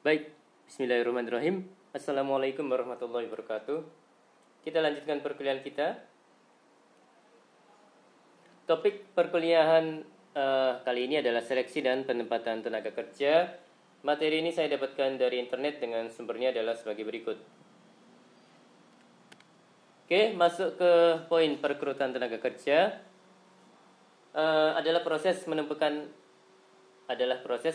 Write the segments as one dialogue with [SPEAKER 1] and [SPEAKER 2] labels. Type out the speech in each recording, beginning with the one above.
[SPEAKER 1] Baik, bismillahirrahmanirrahim. Assalamualaikum warahmatullahi wabarakatuh. Kita lanjutkan perkuliahan kita. Topik perkuliahan kali ini adalah seleksi dan penempatan tenaga kerja. Materi ini saya dapatkan dari internet dengan sumbernya adalah sebagai berikut. Oke, masuk ke poin perekrutan tenaga kerja. Adalah proses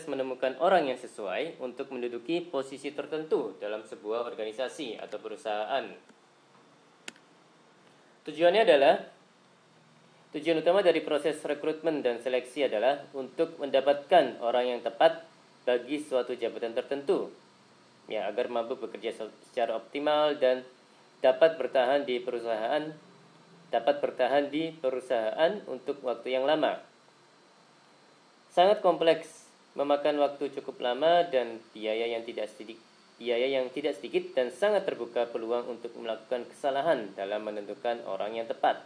[SPEAKER 1] menemukan orang yang sesuai untuk menduduki posisi tertentu dalam sebuah organisasi atau perusahaan. Tujuan utama dari proses rekrutmen dan seleksi adalah untuk mendapatkan orang yang tepat bagi suatu jabatan tertentu, ya, agar mampu bekerja secara optimal dan dapat bertahan di perusahaan untuk waktu yang lama. Sangat kompleks, memakan waktu cukup lama dan biaya yang tidak sedikit dan sangat terbuka peluang untuk melakukan kesalahan dalam menentukan orang yang tepat.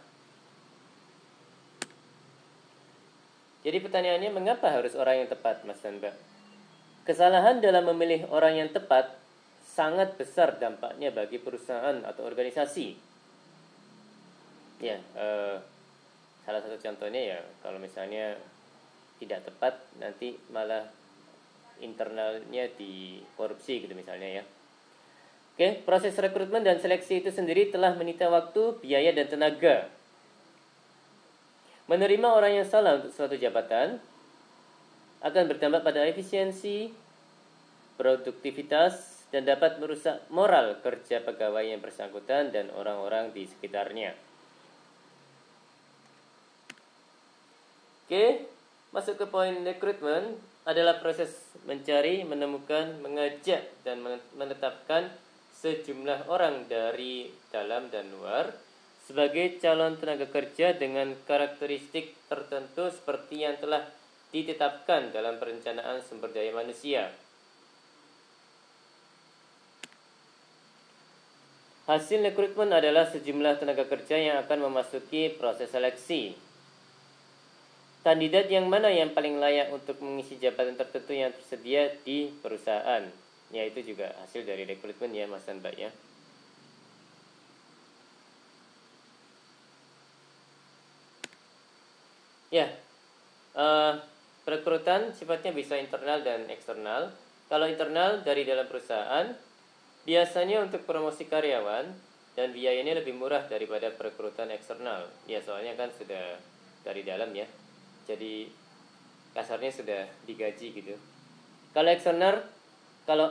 [SPEAKER 1] Jadi pertanyaannya, mengapa harus orang yang tepat, Mas dan Mbak? Kesalahan dalam memilih orang yang tepat sangat besar dampaknya bagi perusahaan atau organisasi. Ya, salah satu contohnya ya, kalau misalnya tidak tepat, nanti malah internalnya dikorupsi gitu misalnya ya. Oke, proses rekrutmen dan seleksi itu sendiri telah menyita waktu, biaya, dan tenaga. Menerima orang yang salah untuk suatu jabatan akan berdampak pada efisiensi, produktivitas, dan dapat merusak moral kerja pegawai yang bersangkutan dan orang-orang di sekitarnya. Oke, masuk ke poin rekrutmen adalah proses mencari, menemukan, mengajak, dan menetapkan sejumlah orang dari dalam dan luar sebagai calon tenaga kerja dengan karakteristik tertentu seperti yang telah ditetapkan dalam perencanaan sumber daya manusia. Hasil rekrutmen adalah sejumlah tenaga kerja yang akan memasuki proses seleksi. Kandidat yang mana yang paling layak untuk mengisi jabatan tertentu yang tersedia di perusahaan. Ya, itu juga hasil dari rekrutmen ya, Mas dan Mbak ya. Ya, perekrutan sifatnya bisa internal dan eksternal. Kalau internal dari dalam perusahaan, biasanya untuk promosi karyawan dan biayanya lebih murah daripada perekrutan eksternal. Ya, soalnya kan sudah dari dalam ya. Jadi kasarnya sudah digaji gitu. Kalau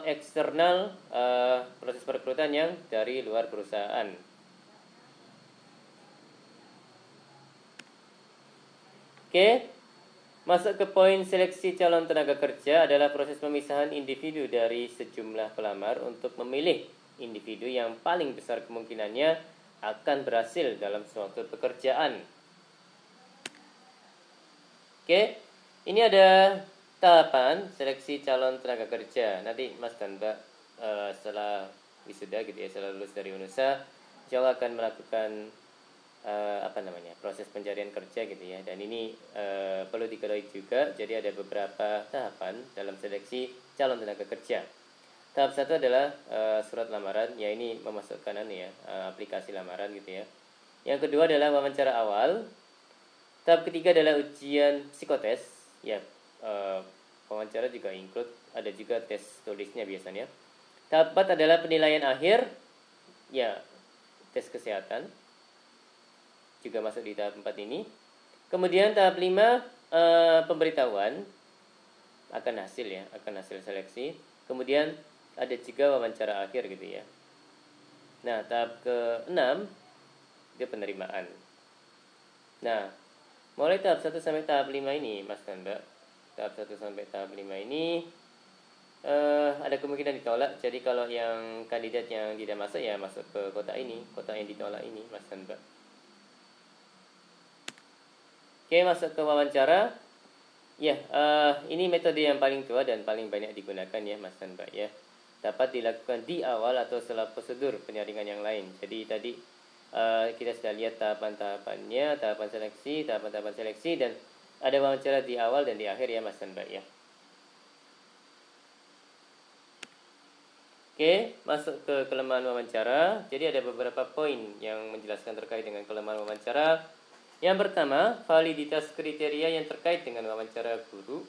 [SPEAKER 1] eksternal proses perekrutan yang dari luar perusahaan. Oke, masuk ke poin seleksi calon tenaga kerja adalah proses pemisahan individu dari sejumlah pelamar untuk memilih individu yang paling besar kemungkinannya akan berhasil dalam suatu pekerjaan. Oke, ini ada tahapan seleksi calon tenaga kerja. Nanti Mas dan Mbak setelah wisuda gitu ya, setelah lulus dari UNUSA, insya Allah akan melakukan proses pencarian kerja gitu ya. Dan ini perlu diketahui juga, jadi ada beberapa tahapan dalam seleksi calon tenaga kerja. Tahap satu adalah surat lamaran, ya ini memasukkan aplikasi lamaran gitu ya. Yang kedua adalah wawancara awal. Tahap ketiga adalah ujian psikotes, ya, wawancara juga include, ada juga tes tulisnya biasanya. Tahap 4 adalah penilaian akhir, ya, tes kesehatan, juga masuk di tahap 4 ini. Kemudian tahap 5, pemberitahuan akan hasil seleksi. Kemudian ada juga wawancara akhir gitu ya. Nah, tahap ke-6 itu penerimaan. Nah, mulai tahap 1 sampai tahap 5 ini, Mas dan Mbak. Tahap 1 sampai tahap 5 ini ada kemungkinan ditolak. Jadi kalau yang kandidat yang tidak masuk ya masuk ke kota yang ditolak ini, Mas dan Mbak. Oke, masuk ke wawancara. Ya, ini metode yang paling tua dan paling banyak digunakan ya, Mas dan Mbak ya. Dapat dilakukan di awal atau setelah prosedur penyaringan yang lain. Jadi tadi kita sudah lihat tahapan-tahapannya, tahapan seleksi, dan ada wawancara di awal dan di akhir ya, Mas dan Mbak ya. Oke, masuk ke kelemahan wawancara. Jadi ada beberapa poin yang menjelaskan terkait dengan kelemahan wawancara. Yang pertama, validitas kriteria yang terkait dengan wawancara guru.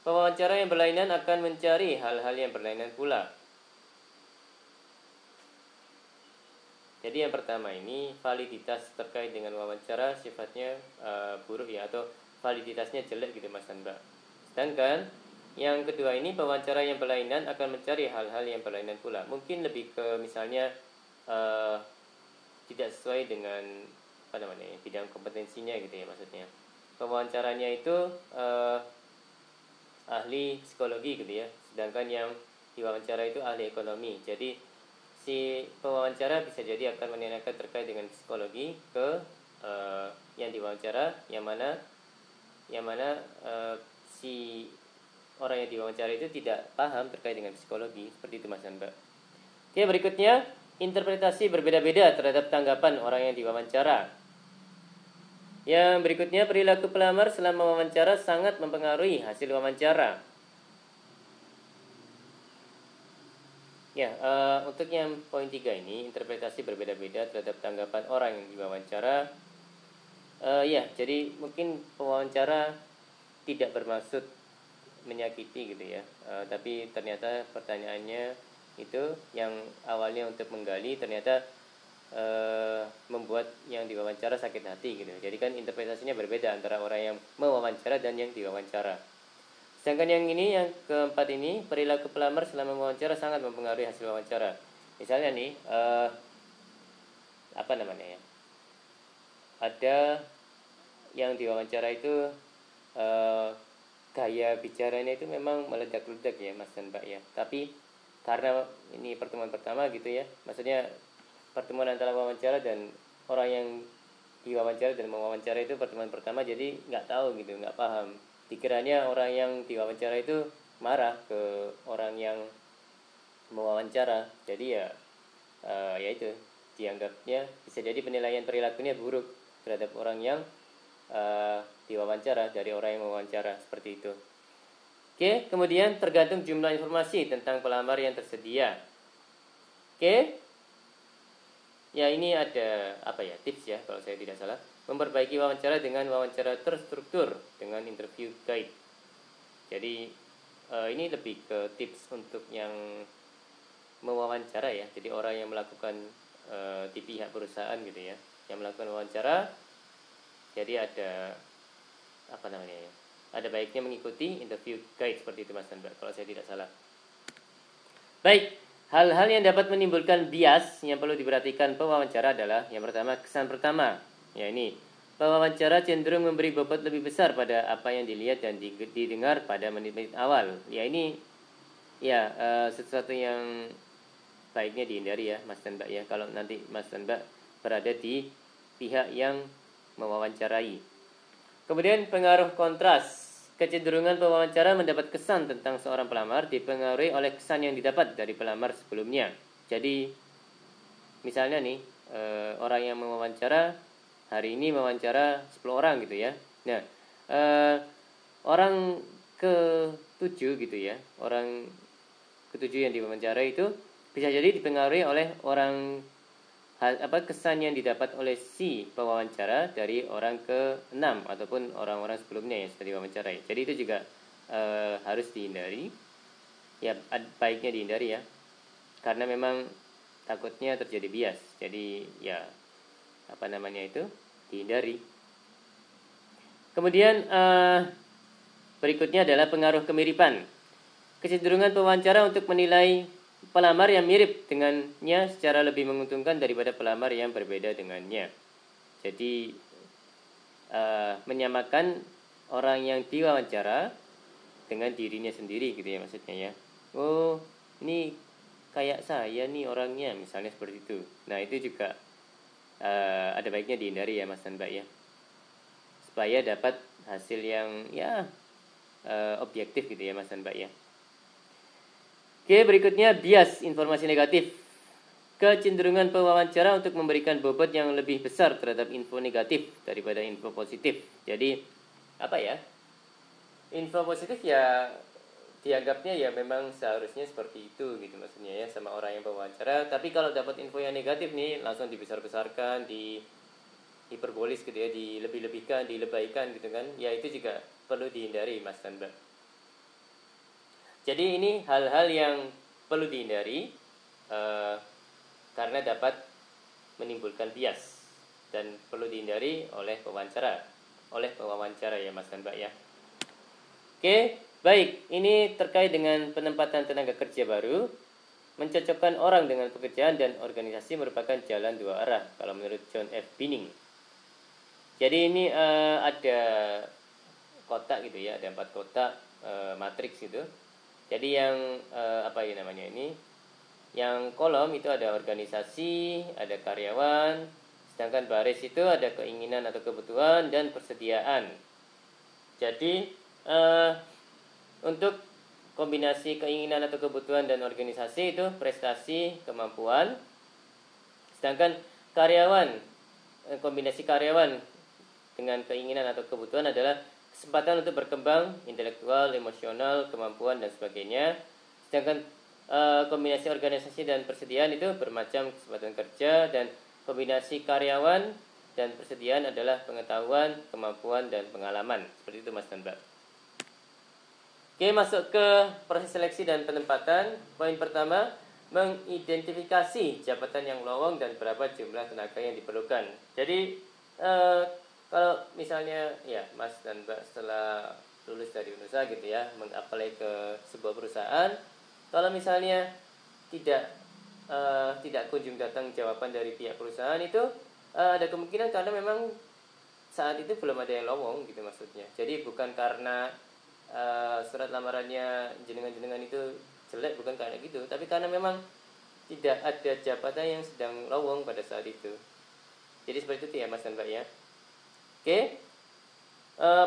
[SPEAKER 1] Pewawancara yang berlainan akan mencari hal-hal yang berlainan pula. Jadi yang pertama ini validitas terkait dengan wawancara sifatnya buruk ya, atau validitasnya jelek gitu Mas dan Mbak. Sedangkan yang kedua ini pewawancara yang berlainan akan mencari hal-hal yang berlainan pula. Mungkin lebih ke misalnya tidak sesuai dengan bidang kompetensinya gitu ya maksudnya. Pewawancaranya itu ahli psikologi gitu ya, sedangkan yang diwawancara itu ahli ekonomi. Jadi si pewawancara bisa jadi akan menanyakan terkait dengan psikologi ke yang diwawancara, yang mana si orang yang diwawancara itu tidak paham terkait dengan psikologi, seperti itu Mas dan Mbak. Oke, berikutnya interpretasi berbeda-beda terhadap tanggapan orang yang diwawancara. Yang berikutnya, perilaku pelamar selama wawancara sangat mempengaruhi hasil wawancara. Ya, untuk yang poin 3 ini, interpretasi berbeda-beda terhadap tanggapan orang yang diwawancara. Ya, jadi mungkin pewawancara tidak bermaksud menyakiti gitu ya, tapi ternyata pertanyaannya itu yang awalnya untuk menggali ternyata membuat yang diwawancara sakit hati gitu. Jadi kan interpretasinya berbeda antara orang yang mewawancara dan yang diwawancara. Sedangkan yang ini, yang keempat ini, perilaku pelamar selama wawancara sangat mempengaruhi hasil wawancara. Misalnya nih, ada yang diwawancara itu gaya bicaranya itu memang meledak-ledak ya Mas dan Mbak ya. Tapi karena ini pertemuan pertama gitu ya, maksudnya pertemuan antara wawancara dan orang yang diwawancara dan mewawancara itu pertemuan pertama, jadi nggak tahu gitu, nggak paham. Dikiranya orang yang diwawancara itu marah ke orang yang mewawancara. Jadi ya itu dianggapnya bisa jadi penilaian perilakunya buruk terhadap orang yang diwawancara dari orang yang mewawancara, seperti itu. Oke, kemudian tergantung jumlah informasi tentang pelamar yang tersedia. Oke. Ya, ini ada tips ya kalau saya tidak salah. Memperbaiki wawancara dengan wawancara terstruktur dengan interview guide. Jadi ini lebih ke tips untuk yang mewawancara ya. Jadi orang yang melakukan di pihak perusahaan gitu ya, yang melakukan wawancara. Jadi ada ada baiknya mengikuti interview guide seperti itu Mas dan Mbak, kalau saya tidak salah. Baik, hal-hal yang dapat menimbulkan bias yang perlu diperhatikan pewawancara adalah yang pertama, kesan pertama. Ya ini, pewawancara cenderung memberi bobot lebih besar pada apa yang dilihat dan didengar pada menit-menit awal. Ya ini sesuatu yang baiknya dihindari ya Mas dan Mbak ya, kalau nanti Mas dan Mbak berada di pihak yang mewawancarai. Kemudian pengaruh kontras. Kecenderungan pewawancara mendapat kesan tentang seorang pelamar dipengaruhi oleh kesan yang didapat dari pelamar sebelumnya. Jadi misalnya nih, orang yang mewawancara hari ini mewawancara 10 orang gitu ya. Nah, orang ke-7 gitu ya, orang ke-7 yang diwawancara itu bisa jadi dipengaruhi oleh kesan yang didapat oleh si pewawancara dari orang ke-6 ataupun orang-orang sebelumnya yang sudah diwawancarai. Jadi itu juga harus dihindari. Ya, baiknya dihindari ya. Karena memang takutnya terjadi bias. Jadi ya dihindari. Kemudian berikutnya adalah pengaruh kemiripan. Kecenderungan pewawancara untuk menilai pelamar yang mirip dengannya secara lebih menguntungkan daripada pelamar yang berbeda dengannya. Jadi menyamakan orang yang diwawancara dengan dirinya sendiri gitu ya maksudnya ya. Oh, ini kayak saya nih orangnya, misalnya seperti itu. Nah, itu juga ada baiknya dihindari ya Mas dan Mbak ya, supaya dapat hasil yang objektif gitu ya Mas dan Mbak ya. Oke, berikutnya bias informasi negatif. Kecenderungan pewawancara untuk memberikan bobot yang lebih besar terhadap info negatif daripada info positif. Jadi info positif ya dianggapnya ya memang seharusnya seperti itu gitu maksudnya ya sama orang yang berwawancara. Tapi kalau dapat info yang negatif nih langsung dibesar-besarkan, di hiperbolis gitu ya, dilebih-lebihkan, dilebaikan gitu kan, ya itu juga perlu dihindari Mas dan Mbak. Jadi ini hal-hal yang perlu dihindari karena dapat menimbulkan bias dan perlu dihindari oleh pewawancara ya Mas dan Mbak ya. Oke, baik. Ini terkait dengan penempatan tenaga kerja baru. Mencocokkan orang dengan pekerjaan dan organisasi merupakan jalan dua arah kalau menurut John F. Binning. Jadi ini ada kotak gitu ya, ada 4 kotak matriks gitu. Jadi yang apa ya namanya ini? Yang kolom itu ada organisasi, ada karyawan, sedangkan baris itu ada keinginan atau kebutuhan dan persediaan. Jadi untuk kombinasi keinginan atau kebutuhan dan organisasi itu prestasi, kemampuan. Sedangkan karyawan, kombinasi karyawan dengan keinginan atau kebutuhan adalah kesempatan untuk berkembang intelektual, emosional, kemampuan dan sebagainya. Sedangkan kombinasi organisasi dan persediaan itu bermacam kesempatan kerja, dan kombinasi karyawan dan persediaan adalah pengetahuan, kemampuan dan pengalaman. Seperti itu Mas dan Mbak. Oke, masuk ke proses seleksi dan penempatan. Poin pertama, mengidentifikasi jabatan yang lowong dan berapa jumlah tenaga yang diperlukan. Jadi kalau misalnya ya Mas dan Mbak setelah lulus dari UNUSA gitu ya, mengapply ke sebuah perusahaan, kalau misalnya tidak kunjung datang jawaban dari pihak perusahaan itu ada kemungkinan karena memang saat itu belum ada yang lowong gitu maksudnya. Jadi bukan karena surat lamarannya jenengan-jenengan itu jelek, bukan karena gitu, tapi karena memang tidak ada jabatan yang sedang lowong pada saat itu. Jadi seperti itu ya Mas dan Mbak ya. Oke,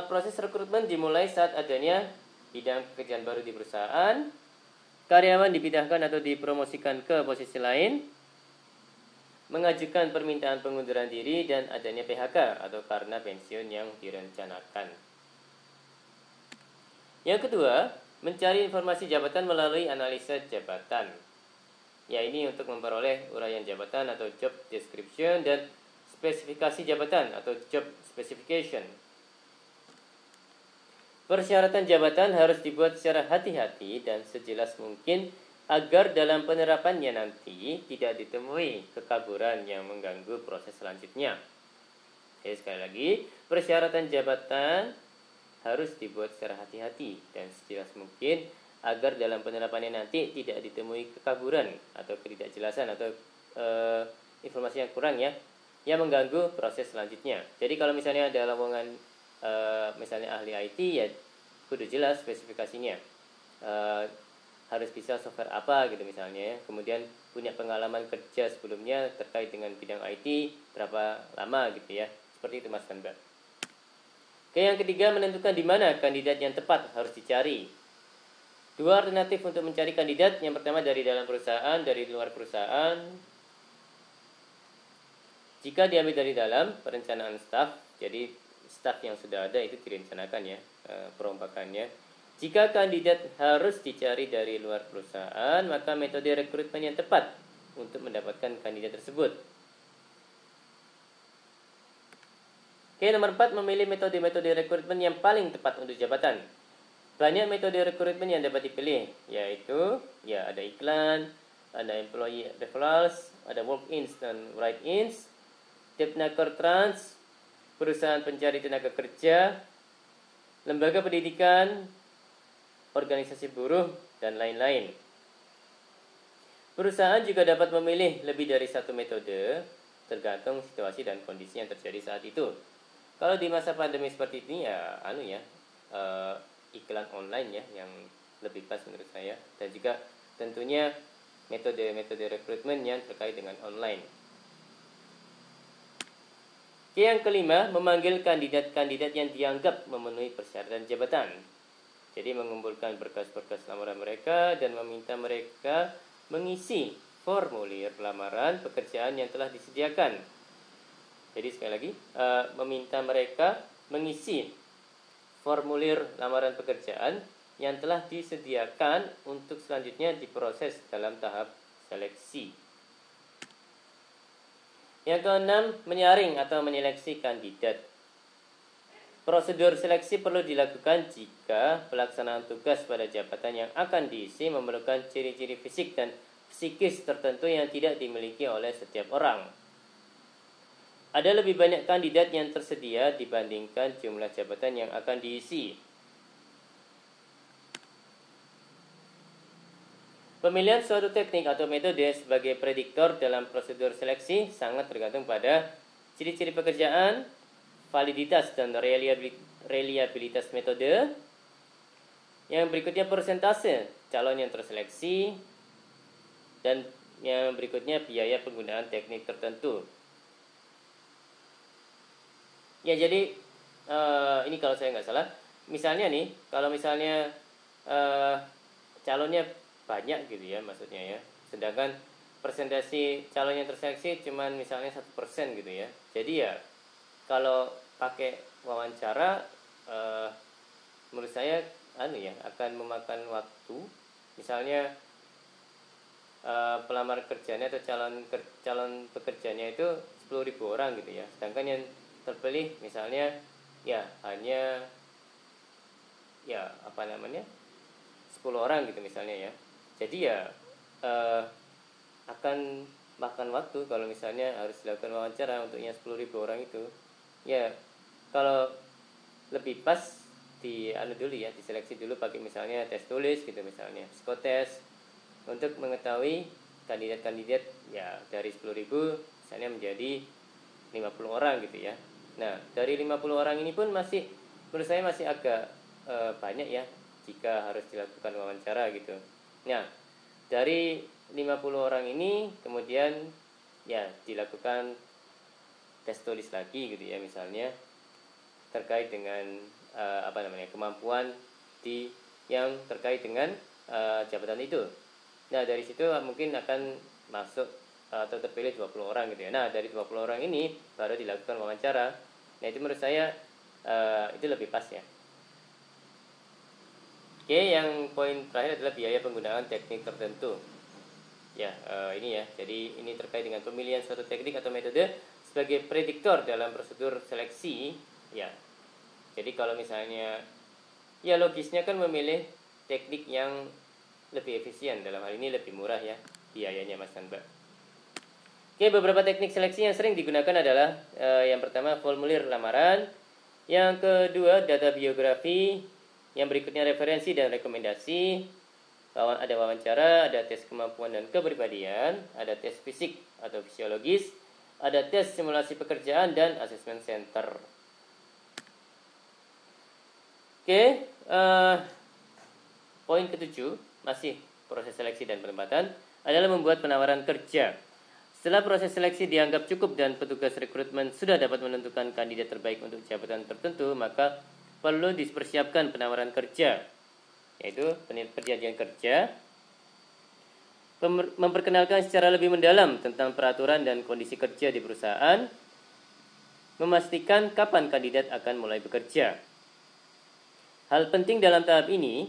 [SPEAKER 1] proses rekrutmen dimulai saat adanya bidang pekerjaan baru di perusahaan, karyawan dipindahkan atau dipromosikan ke posisi lain, mengajukan permintaan pengunduran diri, dan adanya PHK atau karena pensiun yang direncanakan. Yang kedua, mencari informasi jabatan melalui analisa jabatan. Ya, ini untuk memperoleh uraian jabatan atau job description dan spesifikasi jabatan atau job specification. Persyaratan jabatan harus dibuat secara hati-hati dan sejelas mungkin agar dalam penerapannya nanti tidak ditemui kekaburan yang mengganggu proses selanjutnya. Jadi sekali lagi, persyaratan jabatan harus dibuat secara hati-hati dan sejelas mungkin agar dalam penerapannya nanti tidak ditemui kekaburan atau ketidakjelasan atau informasi yang kurang ya, yang mengganggu proses selanjutnya. Jadi kalau misalnya ada lowongan misalnya ahli IT, ya kudu jelas spesifikasinya, harus bisa software apa gitu misalnya, kemudian punya pengalaman kerja sebelumnya terkait dengan bidang IT berapa lama gitu ya, seperti itu Mas dan Mbak. Oke, yang ketiga, menentukan di mana kandidat yang tepat harus dicari. 2 alternatif untuk mencari kandidat. Yang pertama dari dalam perusahaan, dari luar perusahaan. Jika diambil dari dalam, perencanaan staf. Jadi staf yang sudah ada itu direncanakan ya, perombakannya. Jika kandidat harus dicari dari luar perusahaan, maka metode rekrutmen yang tepat untuk mendapatkan kandidat tersebut. Oke, nomor 4, memilih metode-metode rekrutmen yang paling tepat untuk jabatan. Banyak metode rekrutmen yang dapat dipilih, yaitu ya ada iklan, ada employee referrals, ada walk-ins dan write-ins, Depnaker Trans, perusahaan pencari tenaga kerja, lembaga pendidikan, organisasi buruh, dan lain-lain. Perusahaan juga dapat memilih lebih dari satu metode, tergantung situasi dan kondisi yang terjadi saat itu. Kalau di masa pandemi seperti ini ya iklan online ya yang lebih pas menurut saya, dan juga tentunya metode-metode rekrutmen yang terkait dengan online. Yang kelima, memanggil kandidat-kandidat yang dianggap memenuhi persyaratan jabatan. Jadi mengumpulkan berkas-berkas lamaran mereka dan meminta mereka mengisi formulir lamaran pekerjaan yang telah disediakan. Jadi sekali lagi, meminta mereka mengisi formulir lamaran pekerjaan yang telah disediakan untuk selanjutnya diproses dalam tahap seleksi. Yang keenam, menyaring atau menyeleksi kandidat. Prosedur seleksi perlu dilakukan jika pelaksanaan tugas pada jabatan yang akan diisi memerlukan ciri-ciri fisik dan psikis tertentu yang tidak dimiliki oleh setiap orang. Ada lebih banyak kandidat yang tersedia dibandingkan jumlah jabatan yang akan diisi. Pemilihan suatu teknik atau metode sebagai prediktor dalam prosedur seleksi sangat tergantung pada ciri-ciri pekerjaan, validitas dan reliabilitas metode. Yang berikutnya persentase calon yang terseleksi, dan yang berikutnya biaya penggunaan teknik tertentu. Ya, jadi ini kalau saya nggak salah, misalnya nih, kalau misalnya calonnya banyak gitu ya, maksudnya ya, sedangkan persentase calon yang terseleksi cuman misalnya 1% gitu ya. Jadi ya kalau pakai wawancara, menurut saya akan memakan waktu. Misalnya pelamar kerjanya atau calon pekerjanya itu 10.000 orang gitu ya, sedangkan yang terpilih misalnya ya hanya 10 orang gitu misalnya ya. Jadi ya akan makan waktu kalau misalnya harus dilakukan wawancara untuk yang 10.000 orang itu. Ya kalau lebih pas diseleksi dulu pakai misalnya tes tulis gitu, misalnya psikotes, untuk mengetahui kandidat-kandidat ya dari 10.000 misalnya menjadi 50 orang gitu ya. Nah, dari 50 orang ini pun menurut saya masih agak banyak ya jika harus dilakukan wawancara gitu. Nah, dari 50 orang ini kemudian ya dilakukan tes tulis lagi gitu ya, misalnya terkait dengan kemampuan yang terkait dengan jabatan itu. Nah, dari situ mungkin akan masuk atau terpilih 20 orang gitu ya. Nah, dari 20 orang ini baru dilakukan wawancara. Nah, itu menurut saya itu lebih pas ya. Oke, yang poin terakhir adalah biaya penggunaan teknik tertentu. Ya, ini ya. Jadi ini terkait dengan pemilihan suatu teknik atau metode sebagai prediktor dalam prosedur seleksi. Ya, jadi kalau misalnya ya logisnya kan memilih teknik yang lebih efisien, dalam hal ini lebih murah ya biayanya, Mas dan Mbak. Oke, beberapa teknik seleksi yang sering digunakan adalah yang pertama formulir lamaran, yang kedua data biografi, yang berikutnya referensi dan rekomendasi, ada wawancara, ada tes kemampuan dan kepribadian, ada tes fisik atau fisiologis, ada tes simulasi pekerjaan dan asesmen center. Oke, poin ketujuh, masih proses seleksi dan penempatan, adalah membuat penawaran kerja. Setelah proses seleksi dianggap cukup dan petugas rekrutmen sudah dapat menentukan kandidat terbaik untuk jabatan tertentu, maka perlu dipersiapkan penawaran kerja, yaitu perjanjian kerja, memperkenalkan secara lebih mendalam tentang peraturan dan kondisi kerja di perusahaan, memastikan kapan kandidat akan mulai bekerja. Hal penting dalam tahap ini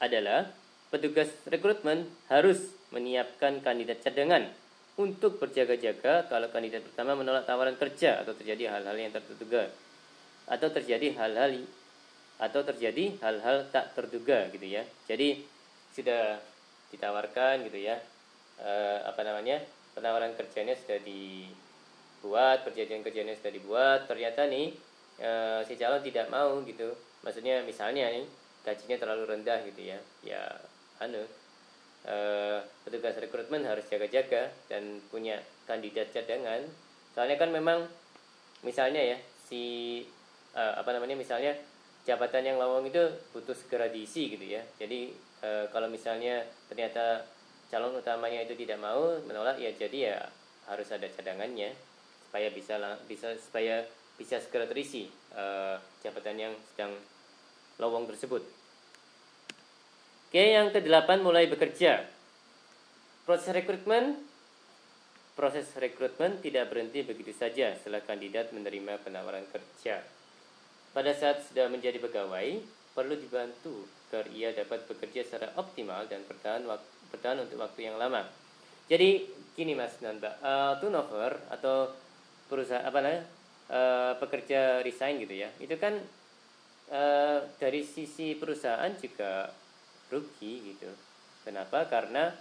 [SPEAKER 1] adalah petugas rekrutmen harus menyiapkan kandidat cadangan untuk berjaga-jaga kalau kandidat pertama menolak tawaran kerja atau terjadi hal-hal yang tak terduga, atau terjadi hal-hal tak terduga gitu ya. Jadi sudah ditawarkan gitu ya, penawaran kerjanya sudah dibuat, perjanjian kerjanya sudah dibuat, ternyata nih si calon tidak mau gitu. Maksudnya misalnya nih gajinya terlalu rendah gitu ya. Ya petugas rekrutmen harus jaga-jaga dan punya kandidat cadangan. Soalnya kan memang misalnya ya misalnya jabatan yang lowong itu butuh segera diisi gitu ya. Jadi kalau misalnya ternyata calon utamanya itu tidak mau, menolak, ya jadi ya harus ada cadangannya supaya bisa segera terisi jabatan yang sedang lowong tersebut. Oke, yang ke-8, mulai bekerja. Proses rekrutmen tidak berhenti begitu saja setelah kandidat menerima penawaran kerja. Pada saat sudah menjadi pegawai, perlu dibantu agar ia dapat bekerja secara optimal dan bertahan untuk waktu yang lama. Jadi gini Mas dan Mbak, turnover atau perusahaan pekerja resign gitu ya, itu kan dari sisi perusahaan juga rugi gitu. Kenapa? Karena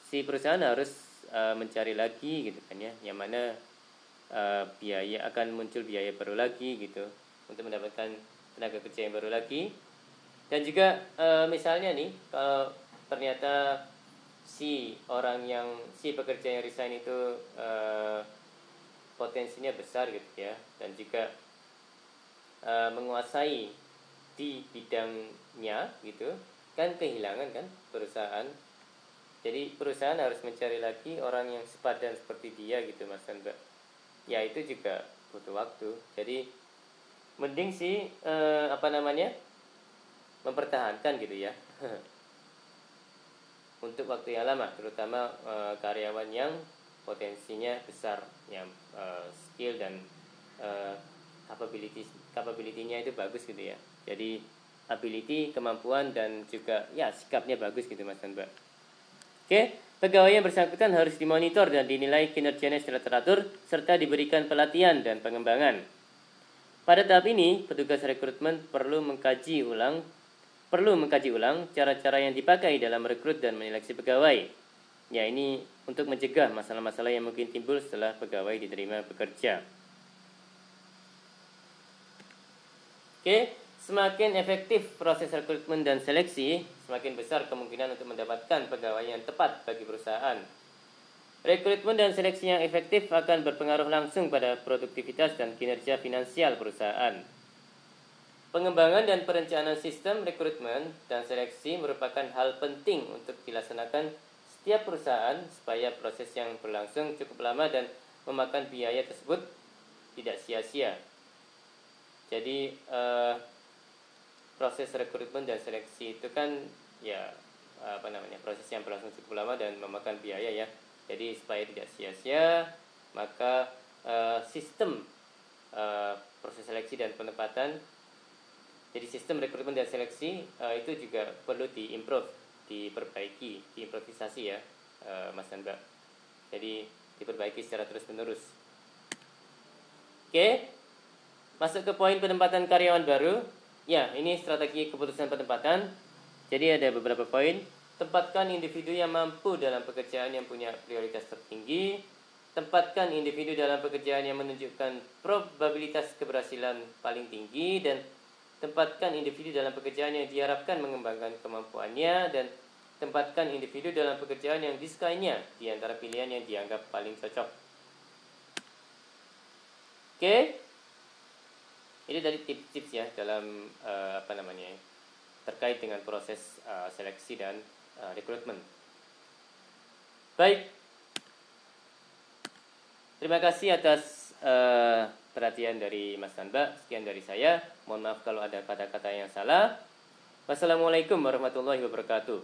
[SPEAKER 1] si perusahaan harus mencari lagi gitu kan ya, yang mana biaya akan muncul biaya baru lagi gitu untuk mendapatkan tenaga kerja yang baru lagi. Dan juga misalnya nih, kalau ternyata si pekerja yang resign itu potensinya besar gitu ya, dan juga menguasai di bidangnya gitu, kan kehilangan kan perusahaan. Jadi perusahaan harus mencari lagi orang yang sepadan seperti dia gitu Mas dan Mbak. Ya itu juga butuh waktu. Jadi mending sih mempertahankan gitu ya untuk waktu yang lama, terutama karyawan yang potensinya besar, yang skill dan capability-nya itu bagus gitu ya. Jadi ability, kemampuan, dan juga ya sikapnya bagus gitu Mas dan Mbak. Oke, pegawai yang bersangkutan harus dimonitor dan dinilai kinerjanya secara teratur serta diberikan pelatihan dan pengembangan. Pada tahap ini, petugas rekrutmen perlu mengkaji ulang cara-cara yang dipakai dalam merekrut dan menyeleksi pegawai. Ya, ini untuk mencegah masalah-masalah yang mungkin timbul setelah pegawai diterima bekerja. Oke, semakin efektif proses rekrutmen dan seleksi, semakin besar kemungkinan untuk mendapatkan pegawai yang tepat bagi perusahaan. Rekrutmen dan seleksi yang efektif akan berpengaruh langsung pada produktivitas dan kinerja finansial perusahaan. Pengembangan dan perencanaan sistem rekrutmen dan seleksi merupakan hal penting untuk dilaksanakan setiap perusahaan supaya proses yang berlangsung cukup lama dan memakan biaya tersebut tidak sia-sia. Jadi proses rekrutmen dan seleksi itu kan ya proses yang berlangsung cukup lama dan memakan biaya ya. Jadi supaya tidak sia-sia, maka sistem proses seleksi dan penempatan, jadi sistem rekrutmen dan seleksi itu juga perlu diperbaiki, diimprovisasi ya Mas dan Mbak. Jadi diperbaiki secara terus-menerus. Oke, masuk ke poin penempatan karyawan baru. Ya, ini strategi keputusan penempatan. Jadi ada beberapa poin. Tempatkan individu yang mampu dalam pekerjaan yang punya prioritas tertinggi. Tempatkan individu dalam pekerjaan yang menunjukkan probabilitas keberhasilan paling tinggi. Dan tempatkan individu dalam pekerjaan yang diharapkan mengembangkan kemampuannya. Dan tempatkan individu dalam pekerjaan yang disukainya di antara pilihan yang dianggap paling cocok. Oke. Ini dari tips-tips ya dalam terkait dengan proses seleksi dan rekrutmen. Baik. Terima kasih atas perhatian dari Mas dan Mbak. Sekian dari saya. Mohon maaf kalau ada kata-kata yang salah. Wassalamualaikum warahmatullahi wabarakatuh.